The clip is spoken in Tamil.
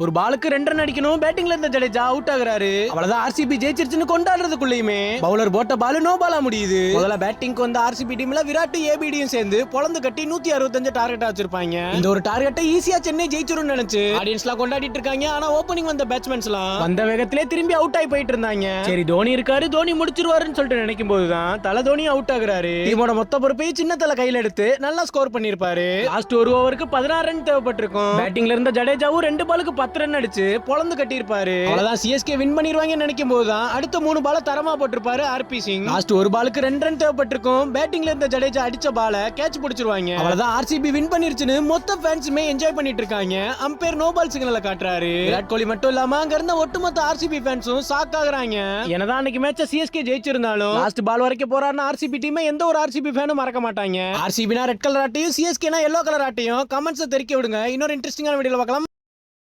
ஒரு பாலுக்கு 2 ரன் அடிக்கணும். பேட்டிங்ல இருந்த ஜடேஜா அவுட் ஆகுறாரு. அவ்வளவுதான் ஆர்சிபி ஜெயிச்சிருச்சுன்னு கொண்டாடுறதுக்குள்ளயுமே பவுலர் போட்ட பால் நோ பாலா முடியுது. முதல்ல பேட்டிங்க்கு வந்த ஆர்சிபி டீம்ல விராட் ஏபிடியும் சேர்ந்து பொளந்து கட்டி 165 டார்கெட்டா வச்சிருப்பாங்க. இந்த ஒரு டார்கெட்டை ஈஸியா சென்னை ஜெயிச்சிரும்னு நினைச்சு ஆடியன்ஸ்லாம் கொண்டாடிட்டு இருக்காங்க. ஆனா ஓப்பனிங் வந்த பேட்ஸ்மேன்ஸ்லாம் வந்த வேகத்திலே திரும்பி அவுட் ஆகி போயிட்டு இருந்தாங்க. சரி தோனி இருக்காரு, தோனி முடிச்சிருவாருன்னு சொல்லிட்டு நினைக்கும் போதுதான் தல தோனி அவுட் ஆகுறாரு. டீமோட மொத்த பொறுப்பையும் சின்ன தல கையில எடுத்து நல்லா ஸ்கோர் பண்ணிருப்பாரு. லாஸ்ட் ஒரு ஓவருக்கு 16 ரன் தேவைப்பட்டிருக்கும். பேட்டிங்ல இருந்த ஜடேஜாவும் 2 பாலுக்கு 10 ரன் அடிச்சு பொளந்து கட்டியிருப்பாரு. அவ்வளவுதான் சிஎஸ்கே வின் பண்ணிடுவாங்கன்னு நினைக்கும் போதுதான் அடுத்த 3 பால தரமா போட்டிருப்பாரு ஆர்பி சிங். லாஸ்ட் ஒரு பாலுக்கு 2 ரன் தேவைப்பட்டிருக்கும். பேட்டிங்ல இருந்த ஜடேஜா அடிச்ச பால கேட்ச் பிடிச்சிருவாங்க. அவ்வளவுதான் ஆர்சிபி வின் பண்ணிருச்சுன்னு மொத்த ஃபேன்ஸுமே என்ஜாய் பண்ணிட்டு இருக்காங்க. அம்பையர் நோ பால் சிக்னலை காட்டுறாரு. விராட் கோலி மட்டும் இல்லாம அங்க இருந்த ஒட்டுமொத்த ஆர்சிபி ஃபேன்ஸும் ஷாக் ஆகுறாங்க. என்னதான் அன்னைக்கு மேட்ச சிஎஸ்கே ஜெயிச்சிருந்தாலும் லாஸ்ட் பால் வரைக்கும் போறாருன்னு ஆர்சிபி டீமை எந்த ஒரு ஆர்சிபி ஃபேனும் மறக்க மாட்டாங்க. ஆர்சிபினா ரெட் கலர் ஆட்டையும் சிஎஸ்கேனா எல்லோ கலர் ஆட்டையும் கமெண்ட்ஸ் தெரிவிக்க விடுங்க. இன்னொரு இன்ட்ரெஸ்டிங்கான வீடியோல பார்க்கலாம்.